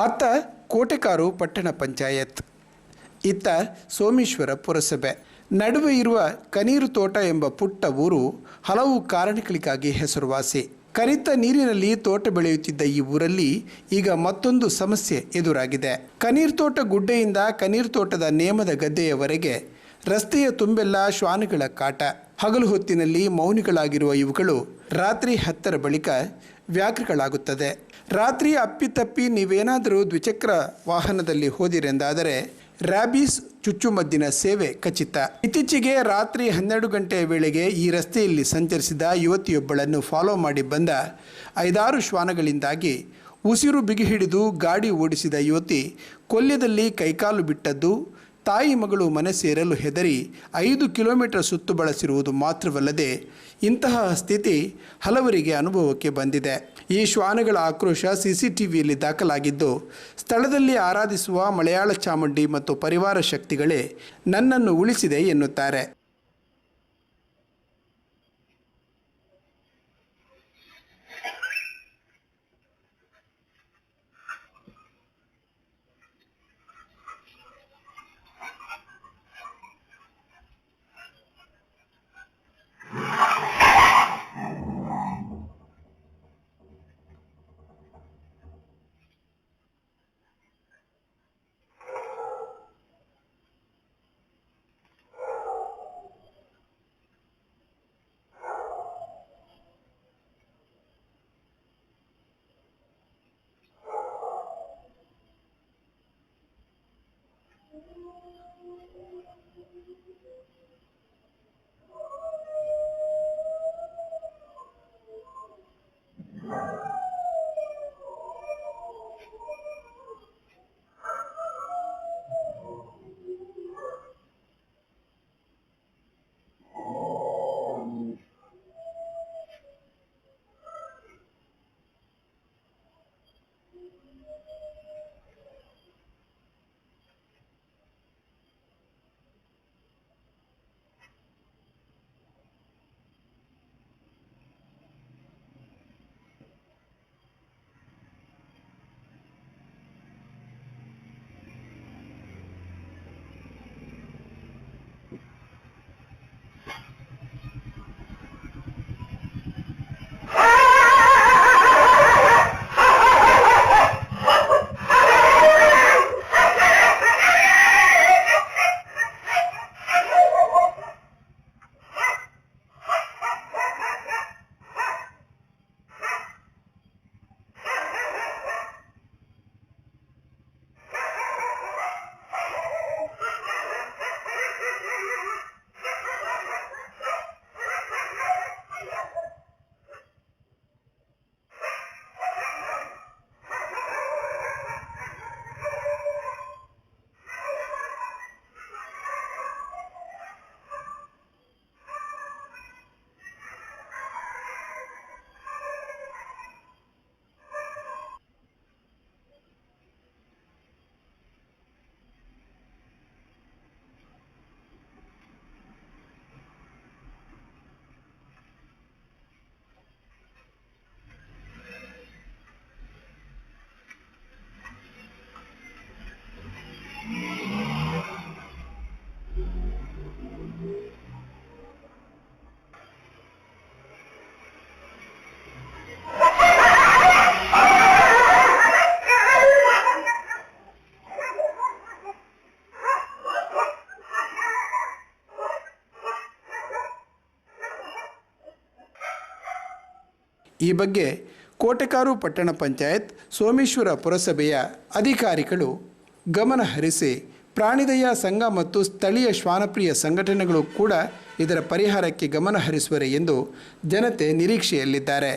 ಅತ್ತ ಕೋಟೆಕಾರು ಪಟ್ಟಣ ಪಂಚಾಯತ್, ಇತ್ತ ಸೋಮೇಶ್ವರ ಪುರಸಭೆ ನಡುವೆ ಇರುವ ಕನೀರು ತೋಟ ಎಂಬ ಪುಟ್ಟ ಊರು ಹಲವು ಕಾರಣಗಳಿಗಾಗಿ ಹೆಸರುವಾಸಿ. ಕರಿತ ನೀರಿನಲ್ಲಿ ತೋಟ ಬೆಳೆಯುತ್ತಿದ್ದ ಈ ಊರಲ್ಲಿ ಈಗ ಮತ್ತೊಂದು ಸಮಸ್ಯೆ ಎದುರಾಗಿದೆ. ಕನೀರು ತೋಟ ಗುಡ್ಡೆಯಿಂದ ಕನೀರು ತೋಟದ ನೇಮದ ಗದ್ದೆಯವರೆಗೆ ರಸ್ತೆಯ ತುಂಬೆಲ್ಲ ಶ್ವಾನಗಳ ಕಾಟ. ಹಗಲು ಹೊತ್ತಿನಲ್ಲಿ ಮೌನಿಗಳಾಗಿರುವ ಇವುಗಳು ರಾತ್ರಿ 10ರ ಬಳಿಕ ವ್ಯಾಘ್ರಗಳಾಗುತ್ತದೆ. ರಾತ್ರಿ ಅಪ್ಪಿತಪ್ಪಿ ನೀವೇನಾದರೂ ದ್ವಿಚಕ್ರ ವಾಹನದಲ್ಲಿ ಹೋದಿರೆಂದಾದರೆ ರ್ಯಾಬೀಸ್ ಚುಚ್ಚುಮದ್ದಿನ ಸೇವೆ ಖಚಿತ. ಇತ್ತೀಚೆಗೆ ರಾತ್ರಿ 12 ಗಂಟೆಯ ವೇಳೆಗೆ ಈ ರಸ್ತೆಯಲ್ಲಿ ಸಂಚರಿಸಿದ ಯುವತಿಯೊಬ್ಬಳನ್ನು ಫಾಲೋ ಮಾಡಿ ಬಂದ 5-6 ಶ್ವಾನಗಳಿಂದಾಗಿ ಉಸಿರು ಬಿಗಿ ಹಿಡಿದು ಗಾಡಿ ಓಡಿಸಿದ ಯುವತಿ ಕೊಲ್ಯದಲ್ಲಿ ಕೈಕಾಲು ಬಿಟ್ಟದ್ದು, ತಾಯಿ ಮಗಳು ಮನೆ ಸೇರಲು ಹೆದರಿ 5 ಕಿಲೋಮೀಟರ್ ಸುತ್ತು ಬಳಸಿರುವುದು ಮಾತ್ರವಲ್ಲದೆ ಇಂತಹ ಸ್ಥಿತಿ ಹಲವರಿಗೆ ಅನುಭವಕ್ಕೆ ಬಂದಿದೆ. ಈ ಶ್ವಾನಗಳ ಆಕ್ರೋಶ CCTVಯಲ್ಲಿ ದಾಖಲಾಗಿದ್ದು, ಸ್ಥಳದಲ್ಲಿ ಆರಾಧಿಸುವ ಮಲಯಾಳ ಚಾಮುಂಡಿ ಮತ್ತು ಪರಿವಾರ ಶಕ್ತಿಗಳೇ ನನ್ನನ್ನು ಉಳಿಸಿದೆ ಎನ್ನುತ್ತಾರೆ. ಈ ಬಗ್ಗೆ ಕೋಟೆಕಾರು ಪಟ್ಟಣ ಪಂಚಾಯತ್, ಸೋಮೇಶ್ವರ ಪುರಸಭೆಯ ಅಧಿಕಾರಿಗಳು ಗಮನ ಹರಿಸಿ ಪ್ರಾಣಿದಯಾ ಸಂಘ ಮತ್ತು ಸ್ಥಳೀಯ ಶ್ವಾನಪ್ರಿಯ ಸಂಘಟನೆಗಳು ಕೂಡ ಇದರ ಪರಿಹಾರಕ್ಕೆ ಗಮನ ಹರಿಸುವರೆ ಎಂದು ಜನತೆ ನಿರೀಕ್ಷೆಯಲ್ಲಿದ್ದಾರೆ.